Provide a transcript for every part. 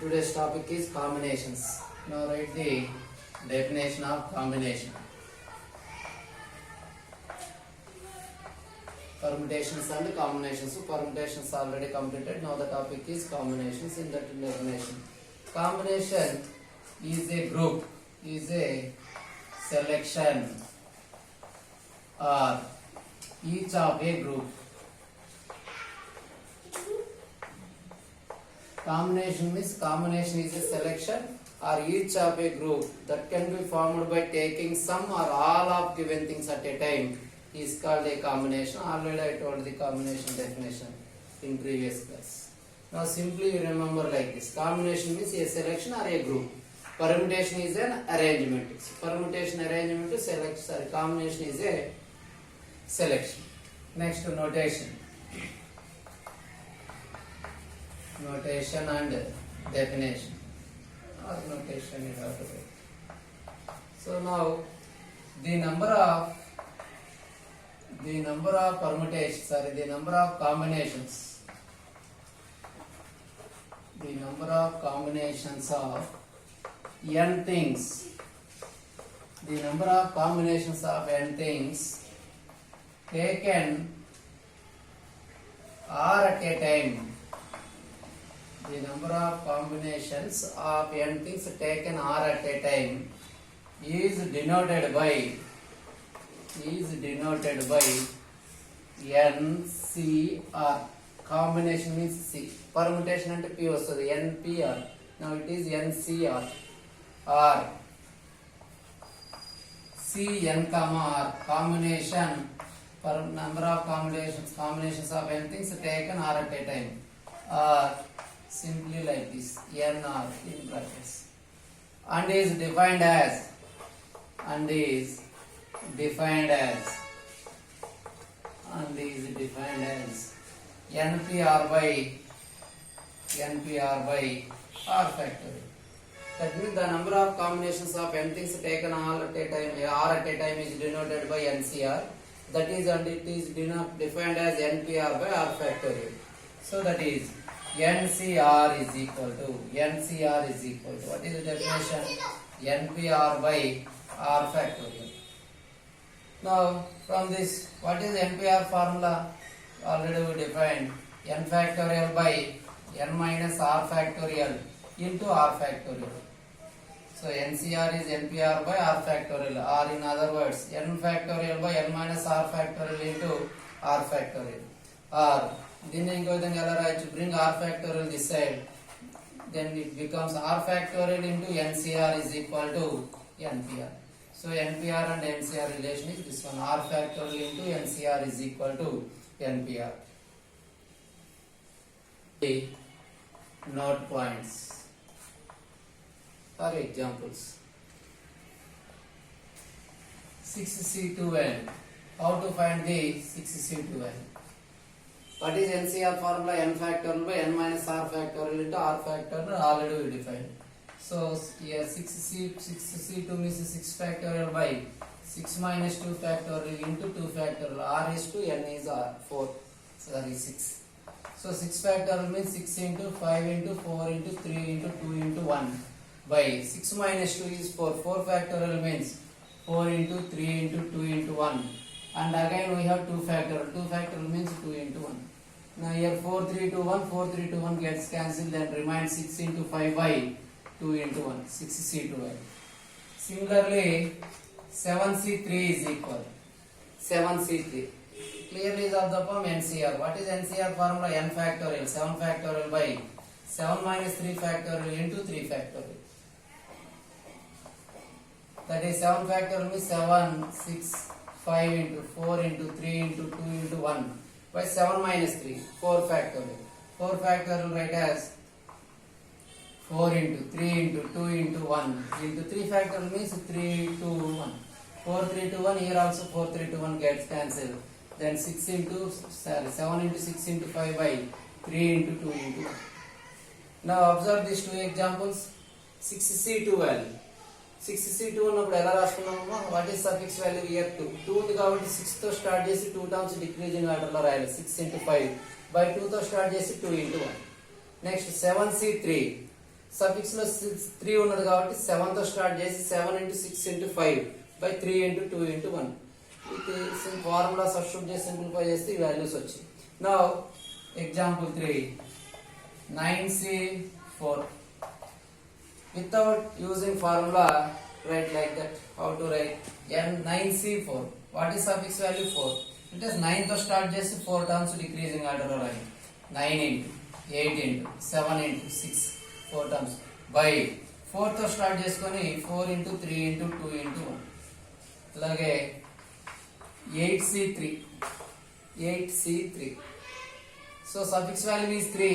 Today's topic is combinations. Now write the definition of combination. Permutations and combinations. So permutations already completed. Now the topic is combinations in that definition. Combination is a group, is a selection or each of a group. Combination means combination is a selection or each of a group that can be formed by taking some or all of given things at a time is called a combination. Already I told the combination definition in previous class. Now simply you remember like this. Combination means a selection or a group. Permutation is an arrangement. Permutation arrangement to select. Sorry, combination is a selection. Next notation. Notation and definition. Or notation you have to write. So now the number of permutations, sorry, the number of combinations. The number of combinations of n things. The number of combinations of n things taken r at a time. The number of combinations of n things taken r at a time is denoted by NCR. Combination means C. Permutation and P was the NPR. Now it is NCR. R. CN R. Combination. Number of combinations of n things taken r at a time. R. Simply like this. NR in brackets. And is defined as. NPR by R factorial. That means the number of combinations of n things taken all at a time, R at a time is denoted by NCR. That is, and it is defined as NPR by R factorial. So that is NCR is equal to what is the definition? NPR by R factorial. Now from this, what is the NPR formula? Already we defined n factorial by n minus R factorial into R factorial. So NCR is NPR by R factorial, or in other words n factorial by n minus R factorial into R factorial. Or దీన్ని ఇంకో విధంగా ఎలా రాయొచ్చు? Bring R factorial this side, then it becomes R factorial into NCR is equal to NPR. So NPR and NCR relation is this one. R factorial into NCR is equal to NPR. Note points or examples. 6C2N. How to find the 6C2N? What is NCR formula? N factorial by n minus R factorial into R factorial, already we defined. So here 6C2 means 6 factorial by 6 minus 2 factorial into 2 factorial. R is 2, n is R, 4. Sorry, 6. So 6 factorial means 6 into 5 into 4 into 3 into 2 into 1 by 6 minus 2 is 4. 4 factorial means 4 into 3 into 2 into 1. And again we have 2 factorial. 2 factorial means 2 into 1. Now here 4, 3 to 1, 4, 3 to 1 gets cancelled, then remains 6 into 5 by 2 into 1, 6C2N. Similarly, 7C3 is equal. 7C3. Clearly is of the form NCR. What is NCR formula? N factorial. 7 factorial by 7 minus 3 factorial into 3 factorial. That is 7 factorial means 7, 6, 5 into 4 into 3 into 2 into 1 by 7 minus 3, 4 factorial. 4 factorial write as 4 into 3 into 2 into 1 into 3 factorial means 3 to 1. 4 3 to 1, here also 4 3 to 1 gets cancelled. Then 7 into 6 into 5 by 3 into 2 into 1. Now observe these two examples. 6C2L. 6C2 ఉన్నప్పుడు ఎలా రాసుకున్నాము? What is suffix value here 2. 2 ఉంది కాబట్టి 6 తో start చేసి 2 terms decreasing order లో రాయాలి. 6 into 5 by 2 తో స్టార్ట్ చేసి 2 into 1. Next 7C3. సఫిక్స్ లో 3 ఉన్నది కాబట్టి 7 తో స్టార్ట్ చేసి 7 into 6 into 5 by 3 into 2 into 1 ఇది ఫార్ములా సబ్స్టిట్యూట్ చేసి సింప్లిఫై చేస్తే ఈ వాల్యూస్ వచ్చాయి. Now example 3 9C4 without using formula write like that. How to write? N9C4 what is suffix value 4 it is 9 తో స్టార్ట్ చేసి 4 టర్మ్స్ డిక్రీజింగ్ ఆర్డర్ లో రాయాలి. 9 into 8 into 7 into 6 4 terms by 4 తో start చేసుకొని 4 into 3 into 2 into 1 అలాగే 8C3 so suffix value is 3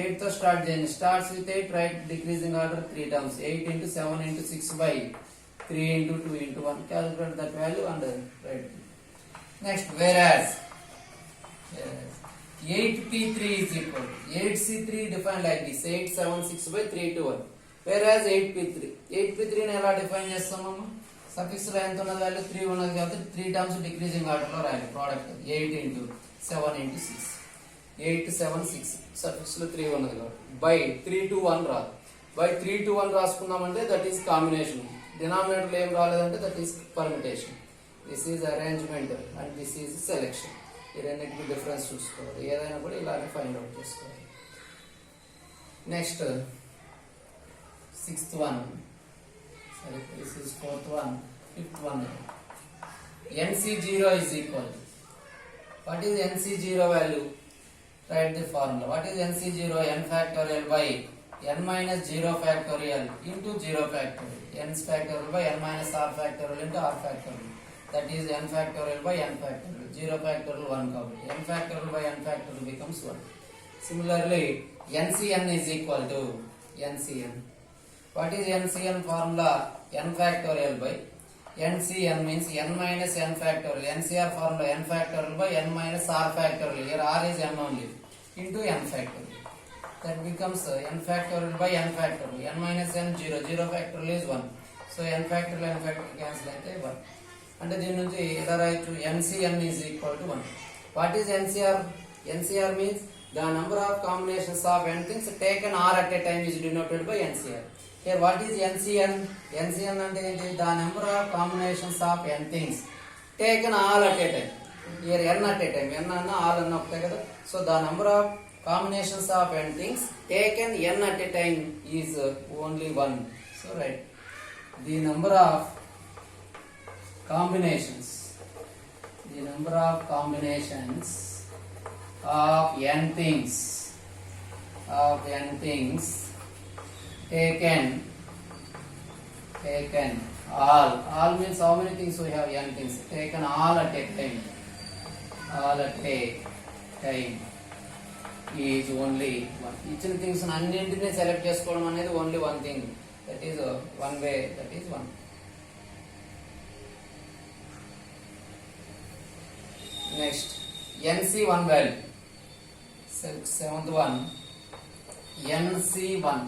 8 తో start చేయండి starts with 8 write decreasing order 3 terms 8 into 7 into 6 by 3 into 2 into 1 calculate that value and write. Next whereas 8P3 is equal to 8C3 defined like this 876 by 3 to 1 whereas 8P3 ని ఎలా define చేస్తామమ్మా suffix లో ఎంత ఉన్నది value 3 ఉన్నది కాబట్టి 3 terms decreasing order లో రాయాలి product 8 into 7 into 6 8 7 6 suffix లో 3 ఉన్నది కాబట్టి బై 3 to 1 రాదు బై 3 to 1 రాసుకున్నామంటే దట్ ఈస్ కాంబినేషన్ డినామినేటర్ లో ఏం రాలేదంటే that is permutation this is arrangement and this is selection ఈ రెండింటికి డిఫరెన్స్ చూసుకోవాలి ఏదైనా కూడా ఇలానే ఫైండ్ అవుట్ చేసుకోవాలి. Next 6th one sorry this is 4th one 5th one NC0 is equal to what is NC0 value write the formula what is NC0 n factorial by n minus 0 factorial into 0 factorial n factorial by n minus r factorial into r factorial that is n factorial by n factorial 0 factorial 1 కాబట్టి n factorial by n factorial becomes 1. Similarly NCN is equal to NCN what is NCN formula n factorial by NCN means n minus n factorial NCR formula n factorial by n minus r factorial here r is n only into n factorial that becomes n factorial by n factorial n minus n 0 factorial is 1 so n factorial cancel అయితే 1 అంటే దీని నుంచి ఎలా రాయొచ్చు NCN is equal to 1 what is NCR means the number of combinations of n things taken r at a time is denoted by NCR. Here what is NCN అంటే ఏంటి the number of combinations of n things taken all at a time here n at a time n అన్న all అన్న ఒకటే కదా so the number of combinations of n things taken n at a time is only 1 so right the number of combinations of n things taken all means how many things we have n things taken all at a time is only one ఇచ్చిన things అన్నింటినీ select చేసుకోవడం అనేది only one thing that is one way that is one. Next NC1 value 7th one NC1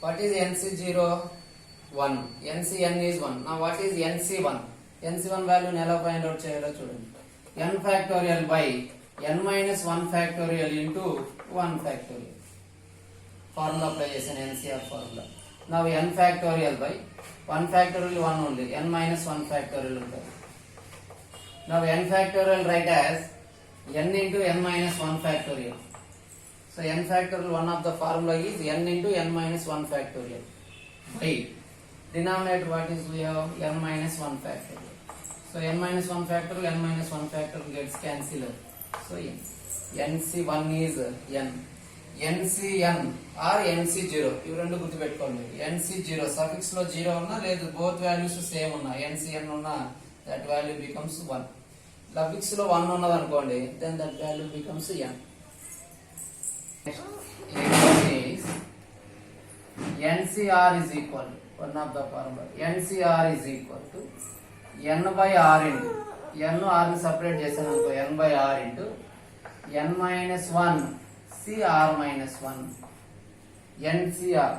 what is NC0 1 NCN is 1 now what is NC1 value ని ఎలా find out చేయాలో చూడండి n factorial by n minus 1 factorial into 1 factorial formula apply చేసిన NCR formula now n factorial by 1 factorial 1 only n minus 1 factorial ఉంటుంది. Now n factorial write as n into n minus 1 factorial. So n factorial one of the formula is n into n minus 1 factorial by denominator what is we have n minus 1 factorial. So n minus 1 factorial gets cancelled. So NC1 is n NCN or NC0 ఇవి రెండు గుర్తుపెట్టుకోండి. NC0 suffix లో 0 ఉన్నా లేదు both values same ఉన్నా NCN ఉన్నా that value becomes 1. Suffix లో 1 ఉన్నది అనుకోండి then that value becomes n. Next is NCR is equal to one of the formula NCR is equal to n by r into n r ని separate చేశాను అనుకో n by r into n minus 1 cr minus 1 NCR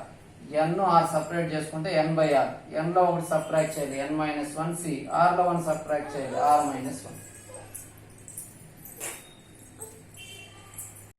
n r separate చేసుకుంటే n by r n లో ఒకటి subtract చేయాలి n minus 1 c r లో 1 subtract చేయాలి r minus 1